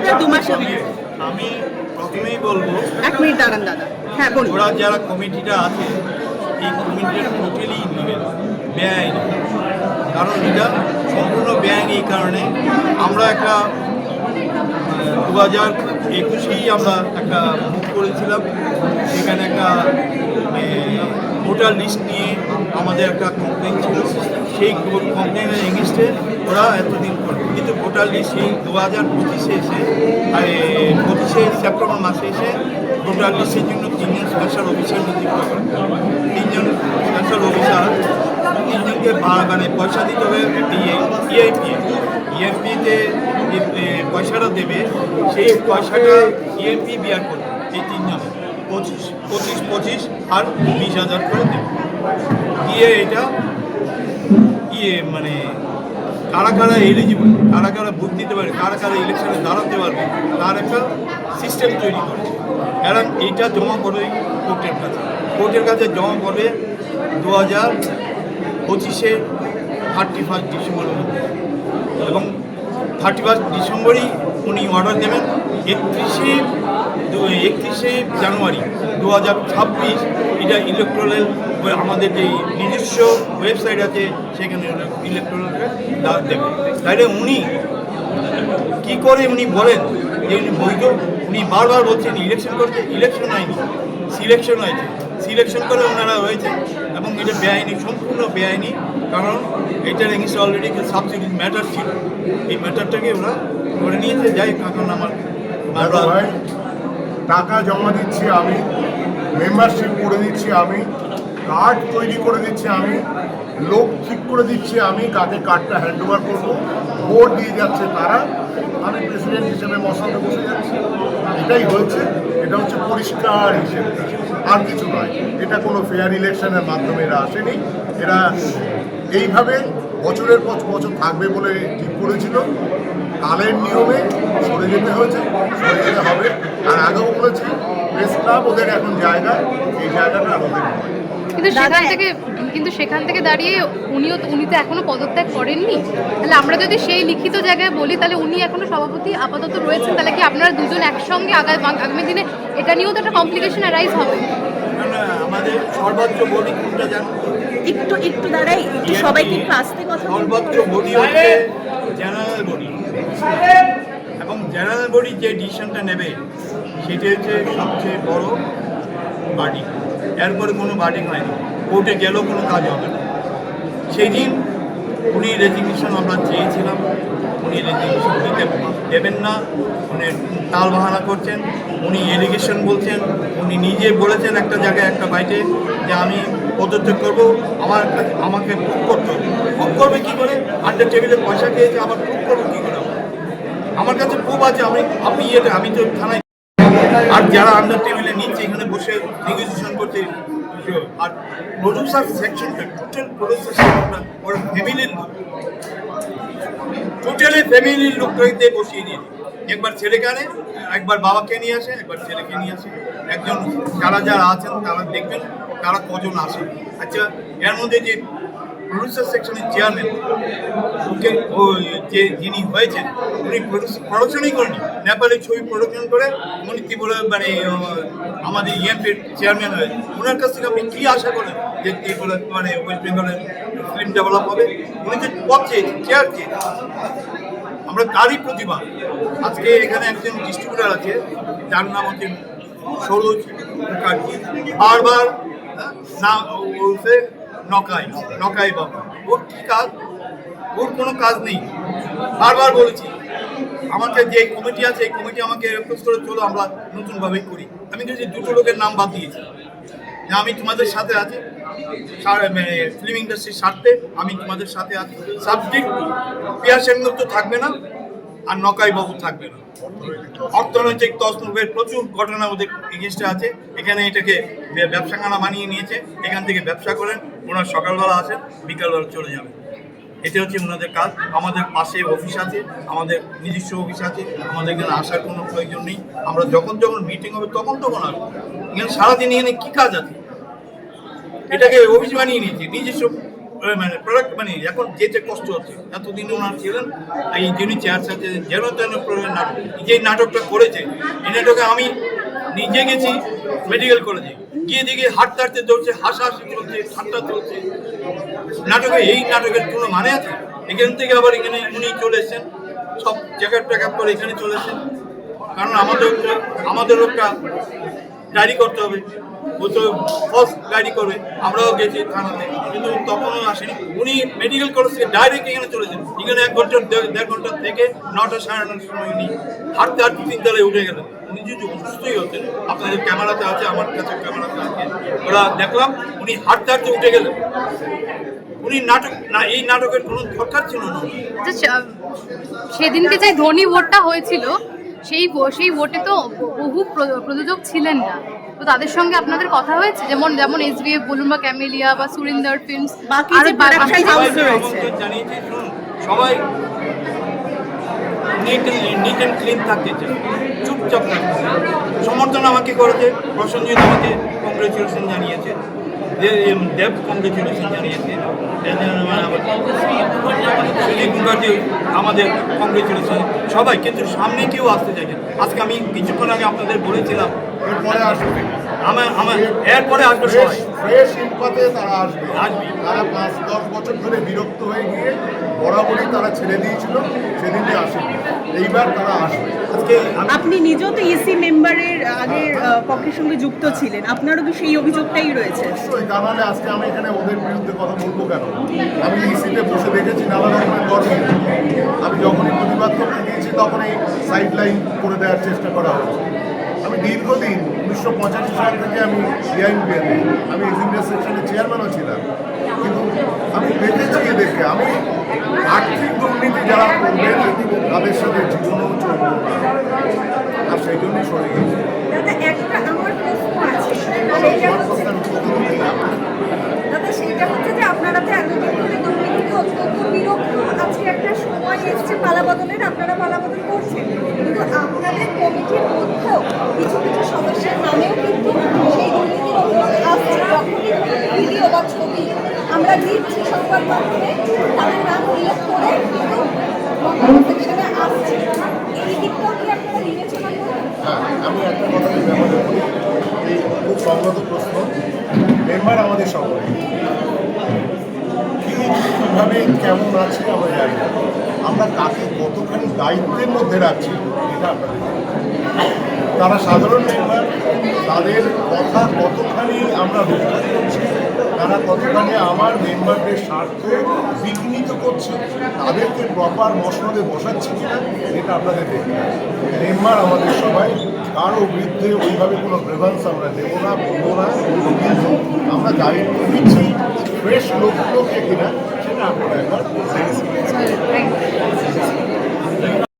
মাত্র 2 মাসে আমি প্রথমেই বলবো, 1 মিনিট দাঁড়ান দাদা। হ্যাঁ বলুন। ওরা যারা কমিটিটা আছে এই কমিটিটা টোটালি বেআইনি। কারণ এটা সম্পূর্ণ বেআইনি। এই কারণে আমরা একটা 2021-এই আমরা একটা বুক করেছিলাম। সেখানে একটা ভোটার লিস্ট নিয়ে আমাদের একটা কমপ্লেন ছিল। সেই কমপ্লেনের এগেনস্টে ওরা এতদিন করে, কিন্তু ভোটার লিস্ট সেই 2025-এ এসে, আর 25শে সেপ্টেম্বর মাসে এসে ভোটার লিস্টের জন্য 3জন স্পেশাল অফিসার নিযুক্ত করে। 3জন স্পেশাল অফিসার 3জনকে মানে পয়সা দিতে হবে। ইএমপিতে যে পয়সাটা দেবে সেই পয়সাটা ইএমপি বিয়ার করবে। এই 3জন 25 আর 20,000 করে দেবে দিয়ে এটা মানে কারা কারা এলিজিবল, কারা কারা ভোট দিতে পারে, কারা কারা ইলেকশনে দাঁড়াতে পারবে তার একটা সিস্টেম তৈরি করছে। কারণ এইটা জমা করবে কোর্টের কাছে জমা করবে 2025-এ 31 ডিসেম্বরের মধ্যে, এবং 31 ডিসেম্বরই উনি অর্ডার দেবেন। 31শে জানুয়ারি 2026 এটা ইলেকট্রাল আমাদের যে নিজস্ব ওয়েবসাইট আছে সেখানে ইলেকট্রাল দেবে। তাইলে উনি কী করে উনি বলেন যে উনি বৈধ? উনি বারবার বলছেন ইলেকশন করতে, ইলেকশন হয়নি, সিলেকশন হয়েছে, সিলেকশন করে ওনারা হয়েছে, এবং এটা বেআইনি, সম্পূর্ণ বেআইনি। কারণ এটার এগেন্সে অলরেডি সাবসিডি ম্যাটার ছিল, এই ম্যাটারটাকে ওরা করে নিয়েছে। যাই কারণ আমার টাকা জমা দিচ্ছি আমি, মেম্বারশিপ করে দিচ্ছি আমি, কার্ড তৈরি করে দিচ্ছি আমি, লোক ঠিক করে দিচ্ছি আমি, কাকে কার্ডটা হ্যান্ড ওভার করবো, ভোট দিয়ে যাচ্ছে তারা, আমি প্রেসিডেন্ট হিসেবে মশাতে বসে যাচ্ছি। এটাই হয়েছে। এটা হচ্ছে পরিষ্কার হিসেবে, আর কিছু নয়। এটা কোনো ফেয়ার ইলেকশনের মাধ্যমে এরা আসেনি। এরা এইভাবে বছরের পর বছর থাকবে বলে ঠিক করেছিল। কালের নিয়মে সরে যেতে হয়েছে, সরে যেতে হবে। আর আগেও বলেছি প্রেস ক্লাব ওদের এখন জায়গা, এই জায়গাটা আর ওদের নয়। কিন্তু সেখান থেকে দাঁড়িয়ে উনি তো এখনো পদত্যাগ করেননি। তাহলে আমরা যদি সেই লিখিত জায়গায় বলি, তাহলে উনি এখনো সভাপতি আপাতত রয়েছেন। তাহলে কি আপনারা দুজন একসঙ্গে আগামী দিনে এটা নিয়েও তো একটা কমপ্লিকেশন অ্যারাইজ হবে? আমাদের সর্বোচ্চ বডি কোনটা জানো? একটু দাঁড়াই, একটু সবাইকে একটু আস্তে কথা বলুন। সর্বোচ্চ বডি হচ্ছে জেনারেল বডি, এবং জেনারেল বডি যে ডিসিশনটা নেবে সেটা হচ্ছে সবচেয়ে বড় বাডি। এরপরে কোনো বাডি হয়নি, কোর্টে গেলেও কোনো কাজ হবে না। সেই দিন উনি রেজিগনেশন আমরা চেয়েছিলাম, উনি রেজিগনেশন দেবেন না, উনি তাল বাহানা করছেন, উনি এলিগেশন বলছেন। উনি নিজে বলেছেন একটা জায়গায়, একটা বাইটে, যে আমি পদত্যাগ করবো, আমাকে প্রুভ করতে হবে। প্রুভ করবে কী করে? আন্ডার টেবিলে পয়সা খেয়েছে, আবার প্রুভ করবো কী করে? আমার কাছে প্রুভ আছে, আপনি আমি তো থানায়। আর যারা আন্ডার টেবিলে নিচ্ছে এখানে বসে নেগোসিয়েশন করতে, আর প্রডিউসার সেকশনটা টোটাল প্রডিউসার সেকশনটা ওর ফ্যামিলির লোক, টোটালি ফ্যামিলির লোকটাকে বসিয়ে দিয়ে একবার ছেলেকে আনে, একবার বাবাকে নিয়ে আসে, একবার ছেলেকে নিয়ে আসে। একজন যারা আছেন তারা দেখবেন তারা কজন আসে। আচ্ছা, এর মধ্যে যে প্রডিউসার সেকশনের চেয়ারম্যান, ওকে যিনি হয়েছেন উনি প্রোডাকশনই করেনি, নেপালে ছবি প্রোডাকশন করে উনি ত্রিপুরা মানে আমাদের ইএমপির চেয়ারম্যান হয়েছে। ওনার কাছ থেকে আপনি কী আশা করেন যে ত্রিপুরা মানে ওয়েস্ট বেঙ্গলের ফিল্ম ডেভেলপ হবে? উনি যে পদ চেয়েছেন, চেয়ার চেয়েছেন, আমরা তারই প্রতিভা। আজকে এখানে একজন ডিস্ট্রিবিউটার আছে যার নাম হচ্ছে সরোজ মুখার্জি, বারবার না বলছে নকাই বাবা। ওর কী কাজ? ওর কোনো কাজ নেই। বারবার বলেছি, আমাকে যে কমিটি আছে এই কমিটি আমাকে রিকোয়েস্ট করে চলো আমরা নতুনভাবেই করি। আমি কিন্তু দুটো লোকের নাম বাদ দিয়েছি, যে আমি তোমাদের সাথে আছি, ফিল্ম ইন্ডাস্ট্রির স্বার্থে আমি তোমাদের সাথে আছি। সাবজেক্ট পিয়া সেনগুপ্ত থাকবে না, আর নকাই বাবু থাকবে না। অর্থনৈতিক তছনূফের প্রচুর ঘটনা ওদের এগেনস্টে আছে। এখানে এটাকে ব্যবসাখানা বানিয়ে নিয়েছে, এখান থেকে ব্যবসা করেন, ওনার সকালবেলা আসেন, বিকালবেলা চলে যাবেন। এটা হচ্ছে ওনাদের কাজ। আমাদের পাশে অফিস আছে, আমাদের নিজস্ব অফিস আছে, আমাদের এখানে আসার কোনো প্রয়োজন নেই। আমরা যখন মিটিং হবে তখন আসবো। এখানে সারাদিন এখানে কী কাজ আছে? এটাকে অফিস বানিয়ে নিয়েছি, নিজস্ব মানে প্রোডাক্ট মানে এখন যেতে কষ্ট হচ্ছে এতদিন ওনার ছিলেন এই যিনি চেয়ার সাথে যেন তেন নাটক যে নাটকটা করেছে এই নাটকে আমি নিজে গেছি মেডিকেল কলেজে গিয়ে দেখি হাঁটতে হাঁটতে চলছে হাসাহাসি চলছে ঠাট্টা চলছে নাটকে এই নাটকের কোনো মানে আছে এখান থেকে আবার এখানে উনি চলে এসেছেন সব চেকআপ টেকআপ করে এখানে চলে এসেছেন কারণ আমাদেরও একটা ডায়েরি করতে হবে ও তো ফার্স্ট ডায়েরি করবে আমরাও গেছি থানাতে কিন্তু তখনও আসেনি উনি মেডিকেল কলেজ থেকে ডাইরেক্ট এখানে চলেছেন এখানে 1 ঘন্টা 1.5 ঘন্টা থেকে 9টা 9:30 সময় উনি হাঁটতে হাঁটতে 3 তলায় উঠে গেলেন উনি যদি অসুস্থই হতেন আপনাদের ক্যামেরাতে আছে আমার কাছে ক্যামেরাতে আছে ওরা দেখলাম উনি হাঁটতে হাঁটতে উঠে গেলেন উনি নাটক না এই নাটকের কোনো দরকার ছিল না সেদিনকে যে ধনী ভোটটা হয়েছিল সেই ভোটে তো বহু প্রযোজক ছিলেন না তো তাদের সঙ্গে আপনাদের কথা হয়েছে যেমন এসবিএফ বলুন বা ক্যামেলিয়া বা সুরিন্দর ফিল্মস বাকি যে production house রয়েছে জানিয়েছি সবাই নিট অ্যান্ড ক্লিন থাকতে চায় চুপচাপ থাকতে সমর্থন আমাকে করেছে প্রসঞ্জিৎ আমাকে কংগ্রেচুলেশন জানিয়েছে দেব কংগ্রেচুলেশন জানিয়েছে সুনীল মুখার্জি আমাদের কংগ্রেচুলেশন সবাই কিন্তু সামনে কেউ আসতে চাইছে আজকে আমি কিছুক্ষণ আগে আপনাদের বলেছিলাম এরপরে আসবে এরপরে আসবে সবাই ফ্রেশ ইনপাতে তারা আসবে তারা 5-10 বছর ধরে বিরক্ত হয়ে গিয়ে বরাবরই তারা ছেড়ে দিয়েছিল সেদিনকে আসেনি এইবার তারা আসবে আজকে আপনি নিজেও তো ইসি মেম্বারের আগের পক্ষের সঙ্গে যুক্ত ছিলেন আপনারও কি সেই অভিযোগটাই রয়েছে অবশ্যই তা নাহলে আজকে আমি এখানে ওদের বিরুদ্ধে কথা বলবো কেন আমি ইসিতে বসে দেখেছি নানা রকমের গর্বে আমি যখনই প্রতিবাদ করতে গিয়েছি তখনই সাইড লাইন করে দেওয়ার চেষ্টা করা হয়েছে আমি দীর্ঘদিন 1985 সাল থেকে আমি সিআইবিতে আমি এক্সিকিউটিভ সেকশনের চেয়ারম্যানও ছিলাম কিন্তু আমি দেখেছি এদেরকে আমি আর্থিক দুর্নীতি যারা করবেন তাদের সাথে জীবনও চলব আর সেই জন্যই সরে গেছি দাদা একটা আমার প্রশ্ন আছে দাদা সেইটা হচ্ছে যে আপনারা তো এতদিন ধরে দুর্নীতিতে অত্যন্ত বিরক্ত আজকে একটা সময় এসছে পালাবদলের আপনারা পালাবদল করছেন কিন্তু আপনাদের কমিটির মধ্যেও কিছু কিছু সদস্যের নামেও কিন্তু সেই দুর্নীতির অভিযোগ আসছে যখনই ভিডিও বা ছবি আমরা দিচ্ছি সংবাদ মাধ্যমে তাদের নাম উল্লেখ করে কিন্তু সেখানে আসছে এই দিকটাও কি আপনারা বিবেচনা করেন? আমি একটা কথা ব্যবহার করি এই খুব সংগত প্রশ্ন মেম্বার আমাদের সকলে কীভাবে কেমন আছে আমরা জানি না আমরা কাকে কতখানি দায়িত্বের মধ্যে রাখছি এটা আপনাদের তারা সাধারণ মেম্বার তাদের কথা কতখানি আমরা রক্ষা করছি তারা কতখানি আমার মেম্বারদের স্বার্থ বিঘ্নিত করছে তাদেরকে প্রপার মশলাতে বসাচ্ছে কিনা এটা আপনাদের দেখতে মেম্বার আমাদের সবাই কারো বিরুদ্ধে ওইভাবে কোনো প্রেভান্স আমরা দেবো না বলবো না কিন্তু আমরা দায়িত্ব দিচ্ছি ফ্রেশ লোকগুলোকে কিনা সেটা আপনারা একবার